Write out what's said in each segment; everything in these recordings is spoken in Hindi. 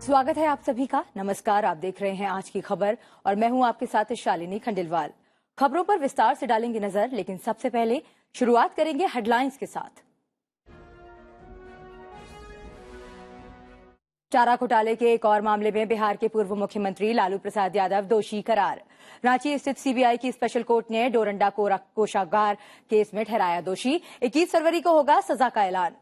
स्वागत है आप सभी का। नमस्कार, आप देख रहे हैं आज की खबर और मैं हूं आपके साथ शालिनी खंडेलवाल। खबरों पर विस्तार से डालेंगे नजर, लेकिन सबसे पहले शुरुआत करेंगे हेडलाइंस के साथ। चारा घोटाले के एक और मामले में बिहार के पूर्व मुख्यमंत्री लालू प्रसाद यादव दोषी करार। रांची स्थित सीबीआई की स्पेशल कोर्ट ने डोरंडा कोषागार केस में ठहराया दोषी। 21 फरवरी को होगा सजा का ऐलान।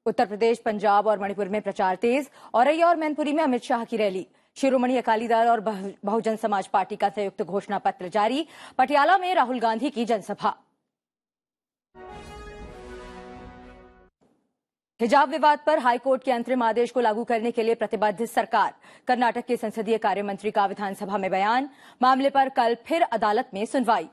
उत्तर प्रदेश, पंजाब और मणिपुर में प्रचार तेज। औरैया और मैनपुरी में अमित शाह की रैली। शिरोमणि अकाली दल और बहुजन समाज पार्टी का संयुक्त घोषणा पत्र जारी। पटियाला में राहुल गांधी की जनसभा। हिजाब विवाद पर हाईकोर्ट के अंतरिम आदेश को लागू करने के लिए प्रतिबद्ध सरकार। कर्नाटक के संसदीय कार्य मंत्री का विधानसभा में बयान। मामले पर कल फिर अदालत में सुनवाई।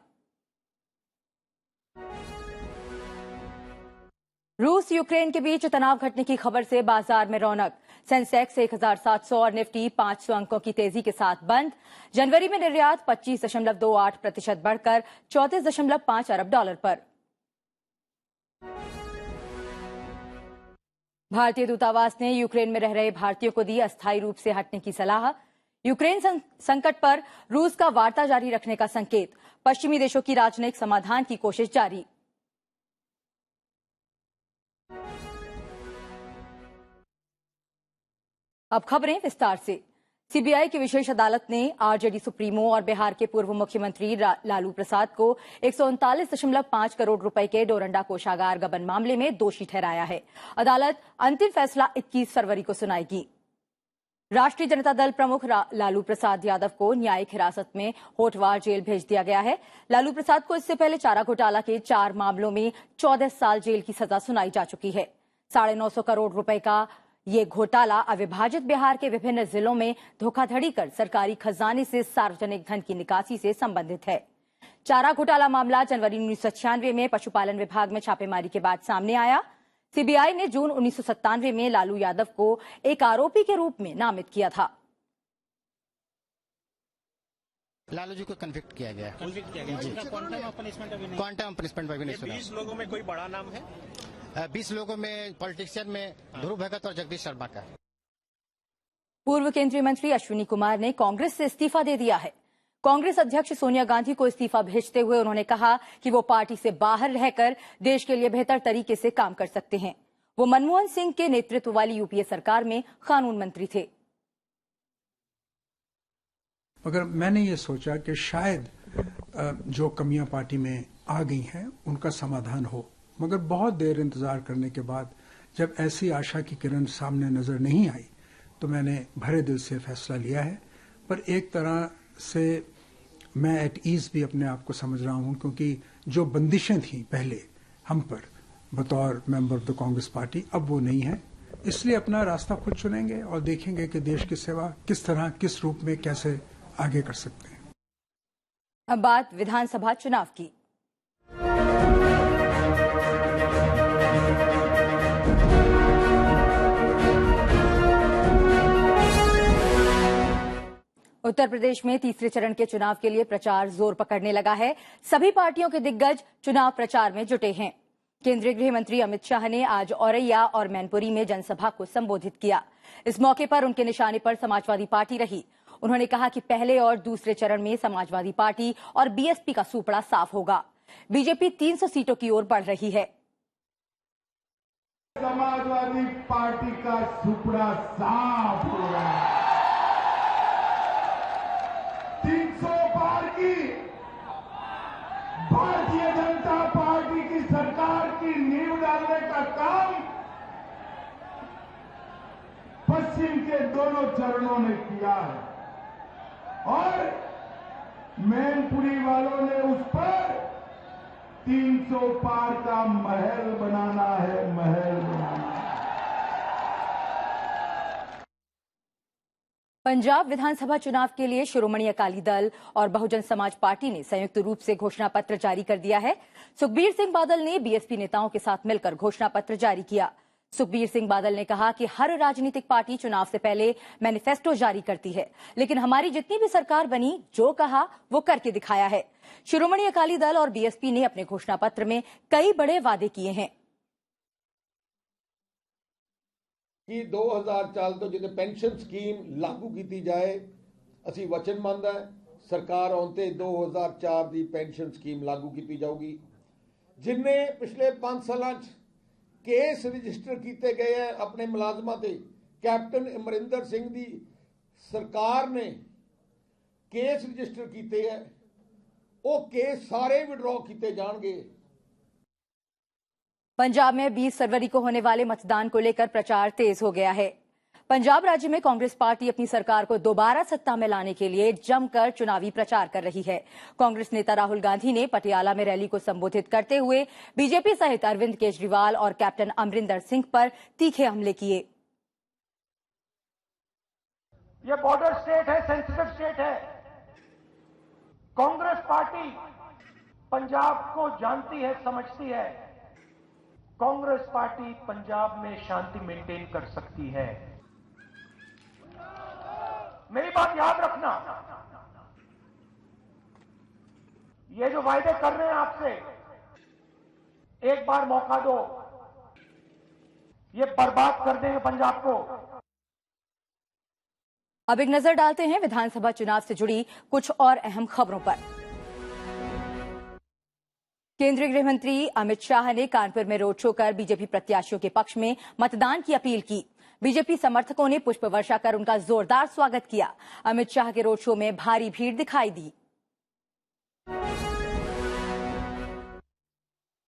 रूस यूक्रेन के बीच तनाव घटने की खबर से बाजार में रौनक। सेंसेक्स 1700 और निफ्टी 500 अंकों की तेजी के साथ बंद। जनवरी में निर्यात 25.28% बढ़कर 34.5 अरब डॉलर पर। भारतीय दूतावास ने यूक्रेन में रह रहे भारतीयों को दी अस्थायी रूप से हटने की सलाह। यूक्रेन संकट पर रूस का वार्ता जारी रखने का संकेत। पश्चिमी देशों की राजनयिक समाधान की कोशिश जारी। अब खबरें विस्तार से। सीबीआई की विशेष अदालत ने आरजेडी सुप्रीमो और बिहार के पूर्व मुख्यमंत्री लालू प्रसाद को 139.5 करोड़ रुपए के डोरंडा कोषागार गबन मामले में दोषी ठहराया है। अदालत अंतिम फैसला 21 फरवरी को सुनाएगी। राष्ट्रीय जनता दल प्रमुख लालू प्रसाद यादव को न्यायिक हिरासत में होटवार जेल भेज दिया गया है। लालू प्रसाद को इससे पहले चारा घोटाला के 4 मामलों में 14 साल जेल की सजा सुनाई जा चुकी है। 950 करोड़ रुपए का ये घोटाला अविभाजित बिहार के विभिन्न जिलों में धोखाधड़ी कर सरकारी खजाने से सार्वजनिक धन की निकासी से संबंधित है। चारा घोटाला मामला जनवरी 1996 में पशुपालन विभाग में छापेमारी के बाद सामने आया। सीबीआई ने जून 1997 में लालू यादव को एक आरोपी के रूप में नामित किया था। लालू जी को कन्विक्ट किया गया। क्वांटम पनिशमेंट अभी नहीं सुना। 20 लोगों में कोई बड़ा नाम है? 20 लोगों में पॉलिटिशियन में ध्रुव भगत और जगदीश शर्मा का। पूर्व केंद्रीय मंत्री अश्विनी कुमार ने कांग्रेस से इस्तीफा दे दिया है। कांग्रेस अध्यक्ष सोनिया गांधी को इस्तीफा भेजते हुए उन्होंने कहा कि वो पार्टी से बाहर रहकर देश के लिए बेहतर तरीके से काम कर सकते हैं। वो मनमोहन सिंह के नेतृत्व वाली यूपीए सरकार में कानून मंत्री थे। मगर मैंने ये सोचा कि शायद जो कमियां पार्टी में आ गई हैं उनका समाधान हो। मगर बहुत देर इंतजार करने के बाद जब ऐसी आशा की किरण सामने नजर नहीं आई तो मैंने भरे दिल से फैसला लिया है। पर एक तरह से मैं एट ईज भी अपने आप को समझ रहा हूं, क्योंकि जो बंदिशें थी पहले हम पर बतौर member of the Congress party, अब वो नहीं है। इसलिए अपना रास्ता खुद चुनेंगे और देखेंगे कि देश की सेवा किस तरह, किस रूप में, कैसे आगे कर सकते हैं। अब बात विधानसभा चुनाव की। उत्तर प्रदेश में तीसरे चरण के चुनाव के लिए प्रचार जोर पकड़ने लगा है। सभी पार्टियों के दिग्गज चुनाव प्रचार में जुटे हैं। केंद्रीय गृह मंत्री अमित शाह ने आज औरैया और मैनपुरी में जनसभा को संबोधित किया। इस मौके पर उनके निशाने पर समाजवादी पार्टी रही। उन्होंने कहा कि पहले और दूसरे चरण में समाजवादी पार्टी और बीएसपी का सूपड़ा साफ होगा। बीजेपी 300 सीटों की ओर बढ़ रही है। समाजवादी पार्टी का सूपड़ा साफ हो रहा है। 300 पार की भारतीय जनता पार्टी की सरकार की नींव डालने का काम पश्चिम के दोनों चरणों ने किया है और मैनपुरी वालों ने उस पर 300 पार का महल बनाना है, महल बनाना है। पंजाब विधानसभा चुनाव के लिए शिरोमणि अकाली दल और बहुजन समाज पार्टी ने संयुक्त रूप से घोषणा पत्र जारी कर दिया है। सुखबीर सिंह बादल ने बीएसपी नेताओं के साथ मिलकर घोषणा पत्र जारी किया। सुखबीर सिंह बादल ने कहा कि हर राजनीतिक पार्टी चुनाव से पहले मैनिफेस्टो जारी करती है, लेकिन हमारी जितनी भी सरकार बनी, जो कहा वो करके दिखाया है। शिरोमणि अकाली दल और बीएसपी ने अपने घोषणा पत्र में कई बड़े वादे किए हैं। कि 2004 तो जिन्हें पेंशन स्कीम लागू की जाए, असी वचनबंद है। सरकार आउंदे 2004 की पेंशन स्कीम लागू की जाऊगी। जिन्हें पिछले 5 सालों केस रजिस्टर किए गए हैं अपने मुलाजमां ते, कैप्टन अमरिंदर सिंह की सरकार ने केस रजिस्टर किए हैं, वो केस सारे विड्रॉ किए जाएंगे। पंजाब में 20 फरवरी को होने वाले मतदान को लेकर प्रचार तेज हो गया है। पंजाब राज्य में कांग्रेस पार्टी अपनी सरकार को दोबारा सत्ता में लाने के लिए जमकर चुनावी प्रचार कर रही है। कांग्रेस नेता राहुल गांधी ने पटियाला में रैली को संबोधित करते हुए बीजेपी सहित अरविंद केजरीवाल और कैप्टन अमरिंदर सिंह पर तीखे हमले किए। ये बॉर्डर स्टेट है, सेंसिटिव स्टेट है। कांग्रेस पार्टी पंजाब को जानती है, समझती है। कांग्रेस पार्टी पंजाब में शांति मेंटेन कर सकती है। मेरी बात याद रखना, ये जो वायदे कर रहे हैं आपसे, एक बार मौका दो, ये बर्बाद कर देंगे पंजाब को। अब एक नजर डालते हैं विधानसभा चुनाव से जुड़ी कुछ और अहम खबरों पर। केंद्रीय गृह मंत्री अमित शाह ने कानपुर में रोड शो कर बीजेपी प्रत्याशियों के पक्ष में मतदान की अपील की। बीजेपी समर्थकों ने पुष्प वर्षा कर उनका जोरदार स्वागत किया। अमित शाह के रोड शो में भारी भीड़ दिखाई दी।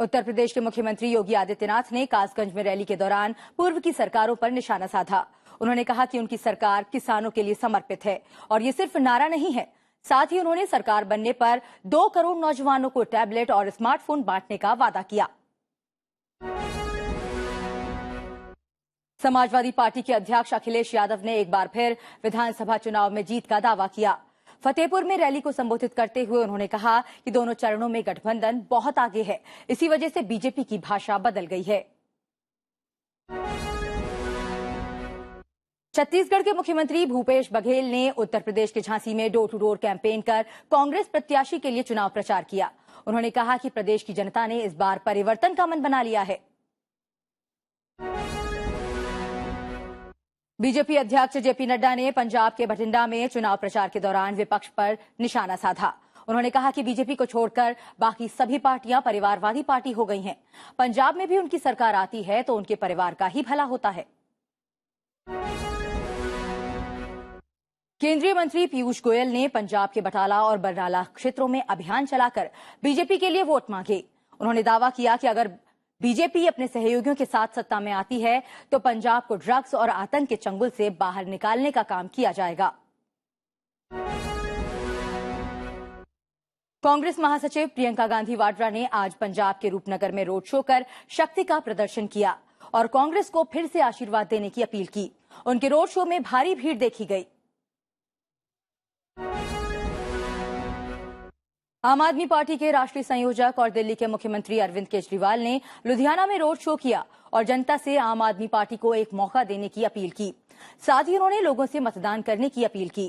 उत्तर प्रदेश के मुख्यमंत्री योगी आदित्यनाथ ने कासगंज में रैली के दौरान पूर्व की सरकारों पर निशाना साधा। उन्होंने कहा कि उनकी सरकार किसानों के लिए समर्पित है और ये सिर्फ नारा नहीं है। साथ ही उन्होंने सरकार बनने पर 2 करोड़ नौजवानों को टैबलेट और स्मार्टफोन बांटने का वादा किया। समाजवादी पार्टी के अध्यक्ष अखिलेश यादव ने एक बार फिर विधानसभा चुनाव में जीत का दावा किया। फतेहपुर में रैली को संबोधित करते हुए उन्होंने कहा कि दोनों चरणों में गठबंधन बहुत आगे है, इसी वजह से बीजेपी की भाषा बदल गई है। छत्तीसगढ़ के मुख्यमंत्री भूपेश बघेल ने उत्तर प्रदेश के झांसी में डोर टू डोर कैंपेन कर कांग्रेस प्रत्याशी के लिए चुनाव प्रचार किया। उन्होंने कहा कि प्रदेश की जनता ने इस बार परिवर्तन का मन बना लिया है। बीजेपी अध्यक्ष जेपी नड्डा ने पंजाब के बठिंडा में चुनाव प्रचार के दौरान विपक्ष पर निशाना साधा। उन्होंने कहा कि बीजेपी को छोड़कर बाकी सभी पार्टियां परिवारवादी पार्टी हो गई हैं। पंजाब में भी उनकी सरकार आती है तो उनके परिवार का ही भला होता है। केंद्रीय मंत्री पीयूष गोयल ने पंजाब के बटाला और बरनाला क्षेत्रों में अभियान चलाकर बीजेपी के लिए वोट मांगे। उन्होंने दावा किया कि अगर बीजेपी अपने सहयोगियों के साथ सत्ता में आती है तो पंजाब को ड्रग्स और आतंक के चंगुल से बाहर निकालने का काम किया जाएगा। कांग्रेस महासचिव प्रियंका गांधी वाड्रा ने आज पंजाब के रूपनगर में रोड शो कर शक्ति का प्रदर्शन किया और कांग्रेस को फिर से आशीर्वाद देने की अपील की। उनके रोड शो में भारी भीड़ देखी गई। आम आदमी पार्टी के राष्ट्रीय संयोजक और दिल्ली के मुख्यमंत्री अरविंद केजरीवाल ने लुधियाना में रोड शो किया और जनता से आम आदमी पार्टी को एक मौका देने की अपील की। साथ ही उन्होंने लोगों से मतदान करने की अपील की।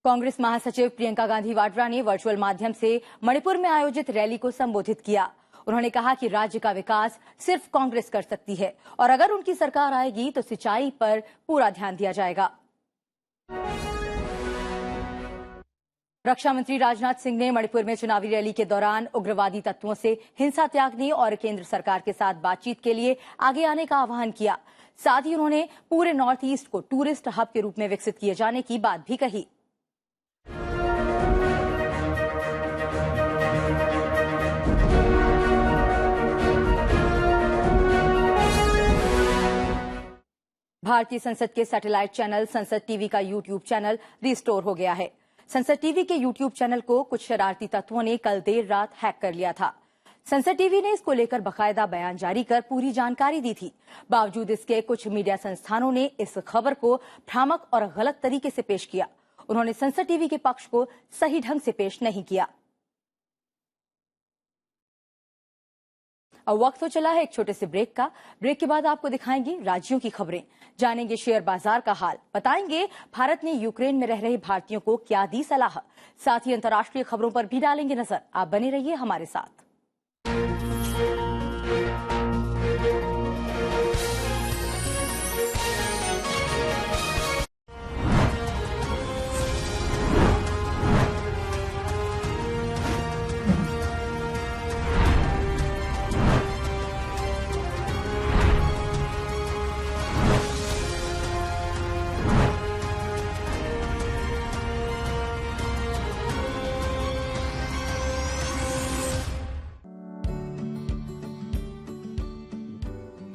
कांग्रेस महासचिव प्रियंका गांधी वाड्रा ने वर्चुअल माध्यम से मणिपुर में आयोजित रैली को संबोधित किया। उन्होंने कहा कि राज्य का विकास सिर्फ कांग्रेस कर सकती है और अगर उनकी सरकार आएगी तो सिंचाई पर पूरा ध्यान दिया जाएगा। रक्षा मंत्री राजनाथ सिंह ने मणिपुर में चुनावी रैली के दौरान उग्रवादी तत्वों से हिंसा त्यागने और केंद्र सरकार के साथ बातचीत के लिए आगे आने का आह्वान किया। साथ ही उन्होंने पूरे नॉर्थ ईस्ट को टूरिस्ट हब के रूप में विकसित किए जाने की बात भी कही। भारतीय संसद के सैटेलाइट चैनल संसद टीवी का यूट्यूब चैनल रिस्टोर हो गया है। संसद टीवी के यूट्यूब चैनल को कुछ शरारती तत्वों ने कल देर रात हैक कर लिया था। संसद टीवी ने इसको लेकर बाकायदा बयान जारी कर पूरी जानकारी दी थी। बावजूद इसके कुछ मीडिया संस्थानों ने इस खबर को भ्रामक और गलत तरीके से पेश किया। उन्होंने संसद टीवी के पक्ष को सही ढंग से पेश नहीं किया। अब वक्त हो चला है एक छोटे से ब्रेक का। ब्रेक के बाद आपको दिखाएंगे राज्यों की खबरें, जानेंगे शेयर बाजार का हाल, बताएंगे भारत ने यूक्रेन में रह रहे भारतीयों को क्या दी सलाह। साथ ही अंतर्राष्ट्रीय खबरों पर भी डालेंगे नजर। आप बने रहिए हमारे साथ।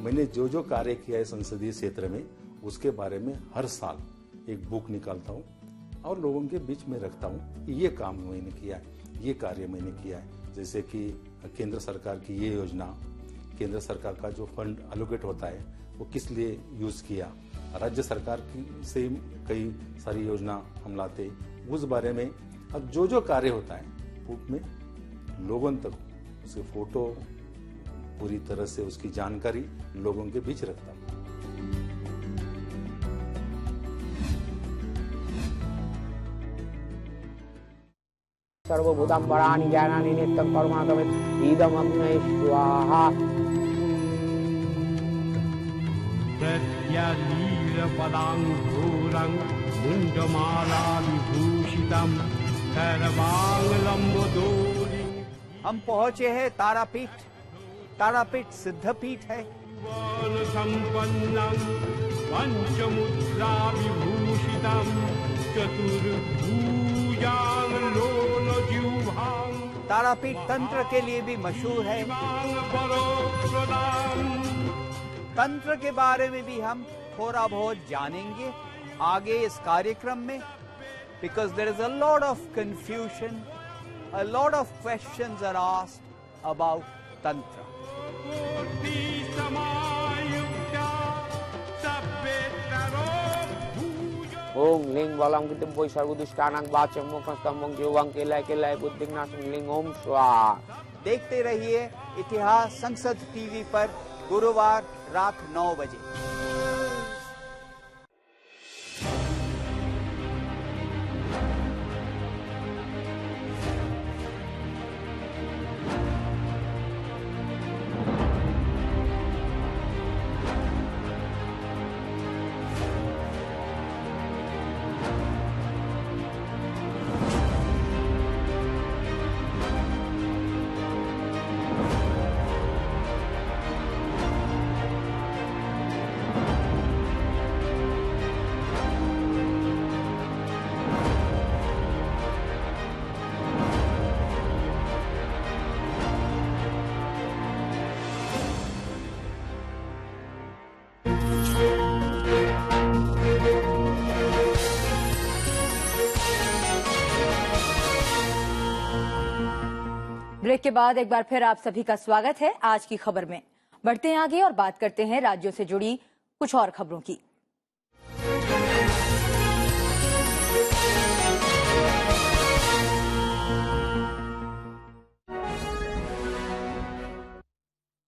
मैंने जो जो कार्य किया है संसदीय क्षेत्र में उसके बारे में हर साल एक बुक निकालता हूँ और लोगों के बीच में रखता हूँ। ये काम मैंने किया है, ये कार्य मैंने किया है। जैसे कि केंद्र सरकार की ये योजना, केंद्र सरकार का जो फंड एलोकेट होता है वो किस लिए यूज किया, राज्य सरकार की से कई सारी योजना हम लाते, उस बारे में अब जो जो कार्य होता है बुक में लोगों तक उसके फोटो पूरी तरह से उसकी जानकारी लोगों के बीच रखता हूँ। सर्वभूतं पराणि ज्ञानानि नित्यं परमागमित् इदमग्नये स्वाहा। प्रत्यलीलपदाङ्घोरं मुण्डमालाविभूषितं सर्वाङ्गलम्बोदोरिं। हम पहुंचे हैं तारापीठ। तारापीठ सिद्धपीठ है। सम्पन्नं पंचमुद्राविभूषितं चतुर्भुजां लोलजिह्वां। तारापीठ तंत्र के लिए भी मशहूर है। तंत्र के बारे में भी हम थोड़ा बहुत जानेंगे आगे इस कार्यक्रम में, because there is a lot of confusion, a lot of questions are asked about Tantra. ओम लिंग बलम कितम पोई सर्वदुष्टानां वाचम मुखस्तम जीवं केलाय बुद्धिनाशं लिंग ओम स्वाहा। देखते रहिए इतिहास संसद टीवी पर गुरुवार रात 9 बजे। ब्रेक के बाद एक बार फिर आप सभी का स्वागत है। आज की खबर में बढ़ते हैं आगे और बात करते हैं राज्यों से जुड़ी कुछ और खबरों की।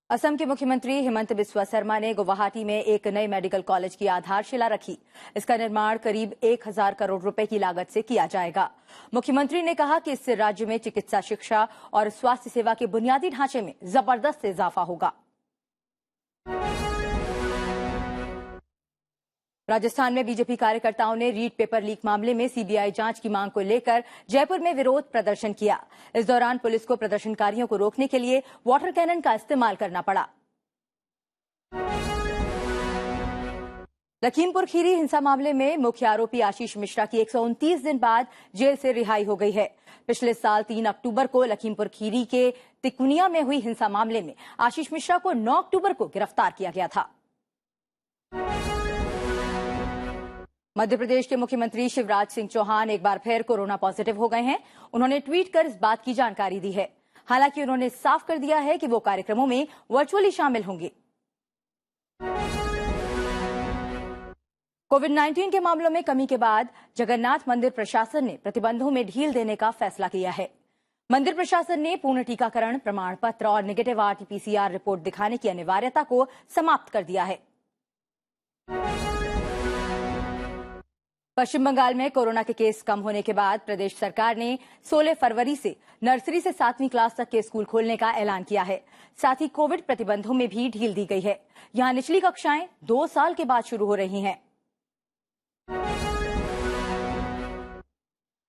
असम के मुख्यमंत्री हिमंत बिस्वा शर्मा ने गुवाहाटी में एक नए मेडिकल कॉलेज की आधारशिला रखी। इसका निर्माण करीब 1000 करोड़ रुपए की लागत से किया जाएगा। मुख्यमंत्री ने कहा कि इससे राज्य में चिकित्सा शिक्षा और स्वास्थ्य सेवा के बुनियादी ढांचे में जबरदस्त इजाफा होगा। राजस्थान में बीजेपी कार्यकर्ताओं ने रीट पेपर लीक मामले में सीबीआई जांच की मांग को लेकर जयपुर में विरोध प्रदर्शन किया। इस दौरान पुलिस को प्रदर्शनकारियों को रोकने के लिए वाटर कैनन का इस्तेमाल करना पड़ा। लखीमपुर खीरी हिंसा मामले में मुख्य आरोपी आशीष मिश्रा की 129 दिन बाद जेल से रिहाई हो गई है। पिछले साल 3 अक्टूबर को लखीमपुर खीरी के तिकुनिया में हुई हिंसा मामले में आशीष मिश्रा को 9 अक्टूबर को गिरफ्तार किया गया था। मध्य प्रदेश के मुख्यमंत्री शिवराज सिंह चौहान एक बार फिर कोरोना पॉजिटिव हो गए हैं। उन्होंने ट्वीट कर इस बात की जानकारी दी है। हालांकि उन्होंने साफ कर दिया है कि वो कार्यक्रमों में वर्चुअली शामिल होंगे। कोविड-19 के मामलों में कमी के बाद जगन्नाथ मंदिर प्रशासन ने प्रतिबंधों में ढील देने का फैसला किया है। मंदिर प्रशासन ने पूर्ण टीकाकरण प्रमाण पत्र और नेगेटिव RT-PCR रिपोर्ट दिखाने की अनिवार्यता को समाप्त कर दिया है। पश्चिम बंगाल में कोरोना के केस कम होने के बाद प्रदेश सरकार ने 16 फरवरी से नर्सरी से 7वीं क्लास तक के स्कूल खोलने का ऐलान किया है। साथ ही कोविड प्रतिबंधों में भी ढील दी गई है। यहां निचली कक्षाएं 2 साल के बाद शुरू हो रही हैं।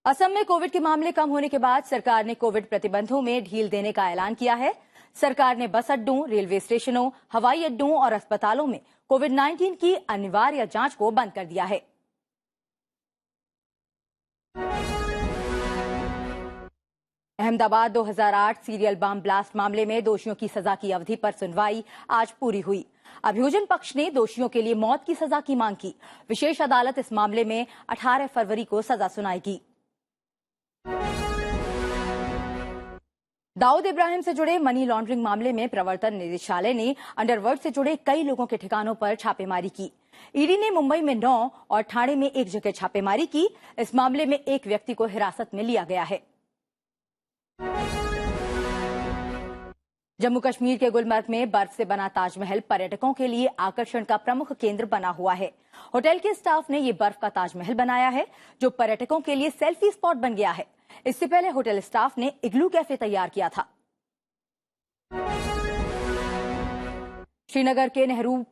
असम में कोविड के मामले कम होने के बाद सरकार ने कोविड प्रतिबंधों में ढील देने का ऐलान किया है। सरकार ने बस अड्डों, रेलवे स्टेशनों, हवाई अड्डों और अस्पतालों में कोविड-19 की अनिवार्य जांच को बंद कर दिया है। अहमदाबाद 2008 सीरियल बम ब्लास्ट मामले में दोषियों की सजा की अवधि पर सुनवाई आज पूरी हुई। अभियोजन पक्ष ने दोषियों के लिए मौत की सजा की मांग की। विशेष अदालत इस मामले में 18 फरवरी को सजा सुनाएगी। दाऊद इब्राहिम से जुड़े मनी लॉन्ड्रिंग मामले में प्रवर्तन निदेशालय ने अंडरवर्ल्ड से जुड़े कई लोगों के ठिकानों पर छापेमारी की। ईडी ने मुंबई में 9 और ठाणे में 1 जगह छापेमारी की। इस मामले में एक व्यक्ति को हिरासत में लिया गया है। जम्मू कश्मीर के गुलमर्ग में बर्फ से बना ताजमहल पर्यटकों के लिए आकर्षण का प्रमुख केंद्र बना हुआ है। होटल के स्टाफ ने ये बर्फ का ताजमहल बनाया है, जो पर्यटकों के लिए सेल्फी स्पॉट बन गया है। इससे पहले होटल स्टाफ ने इग्लू कैफे तैयार किया था। श्रीनगर के Nehru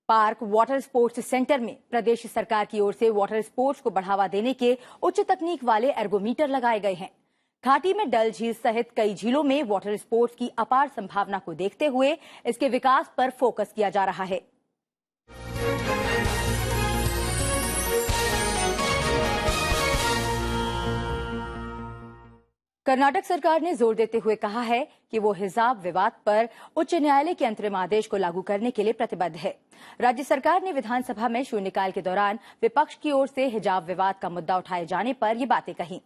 park water sports centre में प्रदेश सरकार की ओर से वाटर स्पोर्ट्स को बढ़ावा देने के उच्च तकनीक वाले एर्गोमीटर लगाए गए हैं। घाटी में डल झील सहित कई झीलों में वाटर स्पोर्ट्स की अपार संभावना को देखते हुए इसके विकास पर फोकस किया जा रहा है। कर्नाटक सरकार ने जोर देते हुए कहा है कि वो हिजाब विवाद पर उच्च न्यायालय के अंतरिम आदेश को लागू करने के लिए प्रतिबद्ध है। राज्य सरकार ने विधानसभा में शून्यकाल के दौरान विपक्ष की ओर से हिजाब विवाद का मुद्दा उठाए जाने पर ये बातें कही।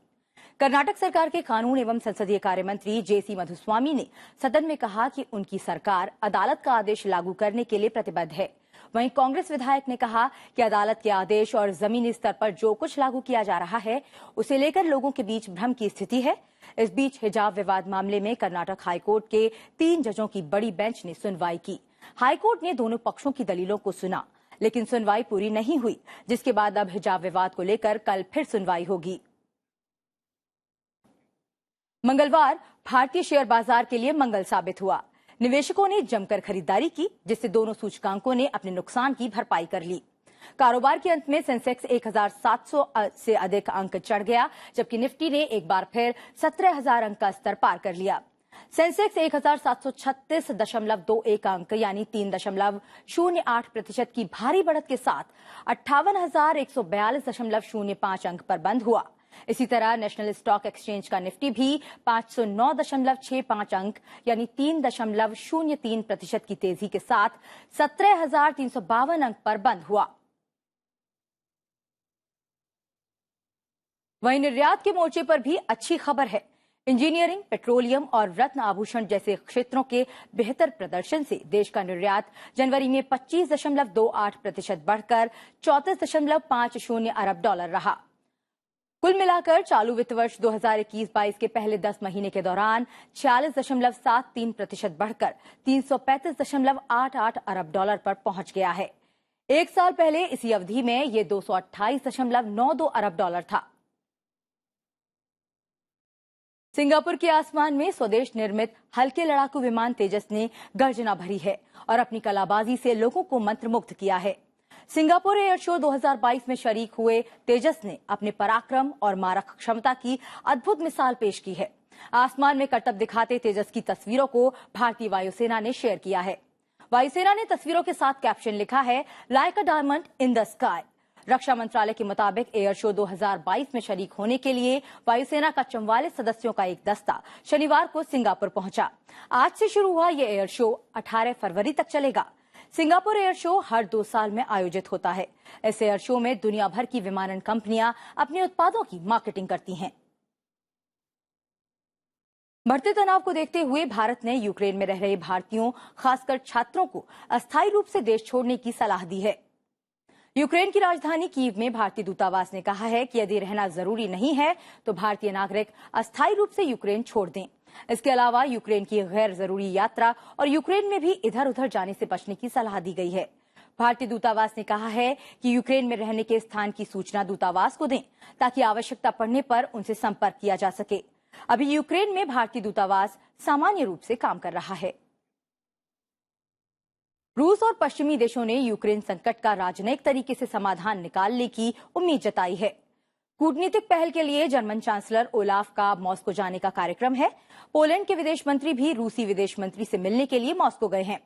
कर्नाटक सरकार के कानून एवं संसदीय कार्य मंत्री जेसी मधुस्वामी ने सदन में कहा कि उनकी सरकार अदालत का आदेश लागू करने के लिए प्रतिबद्ध है। वहीं कांग्रेस विधायक ने कहा कि अदालत के आदेश और जमीनी स्तर पर जो कुछ लागू किया जा रहा है उसे लेकर लोगों के बीच भ्रम की स्थिति है। इस बीच हिजाब विवाद मामले में कर्नाटक हाईकोर्ट के 3 जजों की बड़ी बेंच ने सुनवाई की। हाईकोर्ट ने दोनों पक्षों की दलीलों को सुना, लेकिन सुनवाई पूरी नहीं हुई, जिसके बाद अब हिजाब विवाद को लेकर कल फिर सुनवाई होगी। मंगलवार भारतीय शेयर बाजार के लिए मंगल साबित हुआ। निवेशकों ने जमकर खरीदारी की, जिससे दोनों सूचकांकों ने अपने नुकसान की भरपाई कर ली। कारोबार के अंत में सेंसेक्स 1700 से अधिक अंक चढ़ गया, जबकि निफ्टी ने एक बार फिर 17,000 अंक का स्तर पार कर लिया। सेंसेक्स 1736.21 अंक यानी 3.08% की भारी बढ़त के साथ 58,142.05 अंक पर बंद हुआ। इसी तरह नेशनल स्टॉक एक्सचेंज का निफ्टी भी 509.65 अंक यानी 3.03% की तेजी के साथ 17,352 अंक पर बंद हुआ। वहीं निर्यात के मोर्चे पर भी अच्छी खबर है। इंजीनियरिंग, पेट्रोलियम और रत्न आभूषण जैसे क्षेत्रों के बेहतर प्रदर्शन से देश का निर्यात जनवरी में 25.28% बढ़कर 34.50 अरब डॉलर रहा। कुल मिलाकर चालू वित्त वर्ष 2021-22 के पहले 10 महीने के दौरान 46.73% बढ़कर 335.88 अरब डॉलर पर पहुंच गया है। एक साल पहले इसी अवधि में ये 228.92 अरब डॉलर था। सिंगापुर के आसमान में स्वदेश निर्मित हल्के लड़ाकू विमान तेजस ने गर्जना भरी है और अपनी कलाबाजी से लोगों को मंत्रमुग्ध किया है। सिंगापुर एयर शो 2022 में शरीक हुए तेजस ने अपने पराक्रम और मारक क्षमता की अद्भुत मिसाल पेश की है। आसमान में करतब दिखाते तेजस की तस्वीरों को भारतीय वायुसेना ने शेयर किया है। वायुसेना ने तस्वीरों के साथ कैप्शन लिखा है, like a diamond in the sky. रक्षा मंत्रालय के मुताबिक एयर शो 2022 में शरीक होने के लिए वायुसेना का 44 सदस्यों का एक दस्ता शनिवार को सिंगापुर पहुंचा। आज से शुरू हुआ ये एयर शो 18 फरवरी तक चलेगा। सिंगापुर एयर शो हर 2 साल में आयोजित होता है। इस एयर शो में दुनिया भर की विमानन कंपनियां अपने उत्पादों की मार्केटिंग करती हैं। बढ़ते तनाव को देखते हुए भारत ने यूक्रेन में रह रहे भारतीयों, खासकर छात्रों को अस्थायी रूप से देश छोड़ने की सलाह दी है। यूक्रेन की राजधानी कीव में भारतीय दूतावास ने कहा है कि यदि रहना जरूरी नहीं है तो भारतीय नागरिक अस्थायी रूप से यूक्रेन छोड़ दें। इसके अलावा यूक्रेन की गैर जरूरी यात्रा और यूक्रेन में भी इधर उधर जाने से बचने की सलाह दी गई है। भारतीय दूतावास ने कहा है कि यूक्रेन में रहने के स्थान की सूचना दूतावास को दें ताकि आवश्यकता पड़ने पर उनसे संपर्क किया जा सके। अभी यूक्रेन में भारतीय दूतावास सामान्य रूप से काम कर रहा है। रूस और पश्चिमी देशों ने यूक्रेन संकट का राजनयिक तरीके से समाधान निकालने की उम्मीद जताई है। कूटनीतिक पहल के लिए जर्मन चांसलर ओलाफ का मॉस्को जाने का कार्यक्रम है। पोलैंड के विदेश मंत्री भी रूसी विदेश मंत्री से मिलने के लिए मॉस्को गए हैं।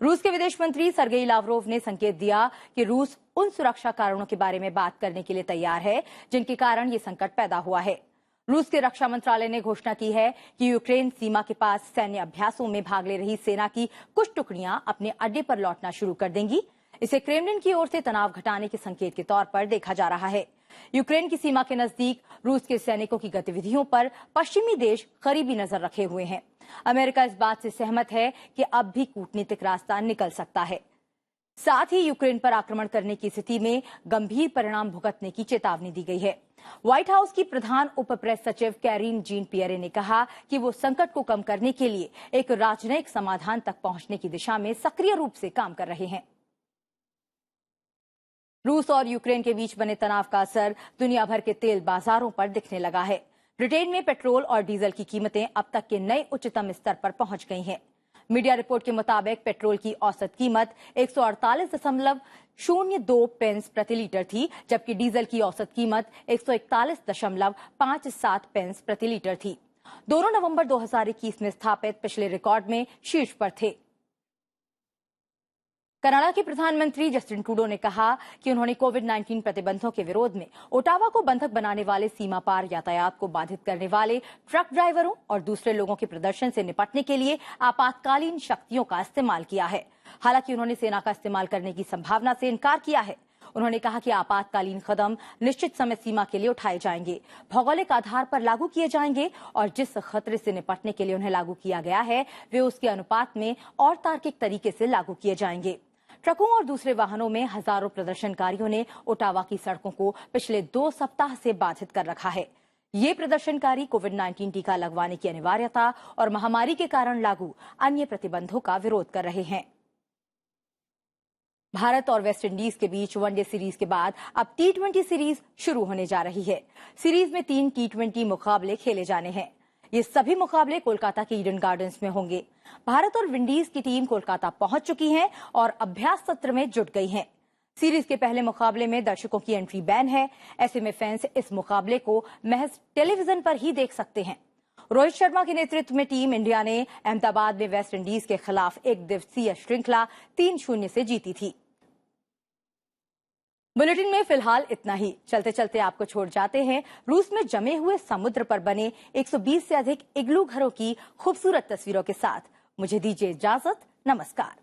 रूस के विदेश मंत्री सर्गेई लावरोव ने संकेत दिया कि रूस उन सुरक्षा कारणों के बारे में बात करने के लिए तैयार है जिनके कारण ये संकट पैदा हुआ है। रूस के रक्षा मंत्रालय ने घोषणा की है कि यूक्रेन सीमा के पास सैन्य अभ्यासों में भाग ले रही सेना की कुछ टुकड़ियां अपने अड्डे पर लौटना शुरू कर देंगी। इसे क्रेमलिन की ओर से तनाव घटाने के संकेत के तौर पर देखा जा रहा है। यूक्रेन की सीमा के नजदीक रूस के सैनिकों की गतिविधियों पर पश्चिमी देश करीबी नजर रखे हुए हैं। अमेरिका इस बात से सहमत है कि अब भी कूटनीतिक रास्ता निकल सकता है। साथ ही यूक्रेन पर आक्रमण करने की स्थिति में गंभीर परिणाम भुगतने की चेतावनी दी गई है। व्हाइट हाउस की प्रधान उप प्रेस सचिव कैरीन जीन पियरे ने कहा कि वो संकट को कम करने के लिए एक राजनयिक समाधान तक पहुंचने की दिशा में सक्रिय रूप से काम कर रहे हैं। रूस और यूक्रेन के बीच बने तनाव का असर दुनिया भर के तेल बाजारों पर दिखने लगा है। ब्रिटेन में पेट्रोल और डीजल की कीमतें अब तक के नए उच्चतम स्तर पर पहुंच गई हैं। मीडिया रिपोर्ट के मुताबिक पेट्रोल की औसत कीमत 148.02 पेंस प्रति लीटर थी, जबकि डीजल की औसत कीमत 141.57 पेंस प्रति लीटर थी। दोनों नवंबर 2021 में स्थापित पिछले रिकॉर्ड में शीर्ष पर थे। कनाडा के प्रधानमंत्री जस्टिन ट्रूडो ने कहा कि उन्होंने कोविड-19 प्रतिबंधों के विरोध में ओटावा को बंधक बनाने वाले सीमा पार यातायात को बाधित करने वाले ट्रक ड्राइवरों और दूसरे लोगों के प्रदर्शन से निपटने के लिए आपातकालीन शक्तियों का इस्तेमाल किया है। हालांकि उन्होंने सेना का इस्तेमाल करने की संभावना से इनकार किया है। उन्होंने कहा कि आपातकालीन कदम निश्चित समय सीमा के लिए उठाए जाएंगे, भौगोलिक आधार पर लागू किए जाएंगे और जिस खतरे से निपटने के लिए उन्हें लागू किया गया है वे उसके अनुपात में और तार्किक तरीके से लागू किए जाएंगे। ट्रकों और दूसरे वाहनों में हजारों प्रदर्शनकारियों ने ओटावा की सड़कों को पिछले 2 सप्ताह से बाधित कर रखा है। ये प्रदर्शनकारी कोविड-19 टीका लगवाने की अनिवार्यता और महामारी के कारण लागू अन्य प्रतिबंधों का विरोध कर रहे हैं। भारत और वेस्ट इंडीज के बीच वनडे सीरीज के बाद अब T20 सीरीज शुरू होने जा रही है। सीरीज में 3 T20 मुकाबले खेले जाने हैं। ये सभी मुकाबले कोलकाता के ईडन गार्डन्स में होंगे। भारत और विंडीज की टीम कोलकाता पहुंच चुकी है और अभ्यास सत्र में जुट गई है। सीरीज के पहले मुकाबले में दर्शकों की एंट्री बैन है। ऐसे में फैंस इस मुकाबले को महज टेलीविजन पर ही देख सकते हैं। रोहित शर्मा के नेतृत्व में टीम इंडिया ने अहमदाबाद में वेस्ट इंडीज के खिलाफ एक दिवसीय श्रृंखला 3-0 से जीती थी। बुलेटिन में फिलहाल इतना ही। चलते चलते आपको छोड़ जाते हैं रूस में जमे हुए समुद्र पर बने 120 से अधिक इग्लू घरों की खूबसूरत तस्वीरों के साथ। मुझे दीजिए इजाजत। नमस्कार।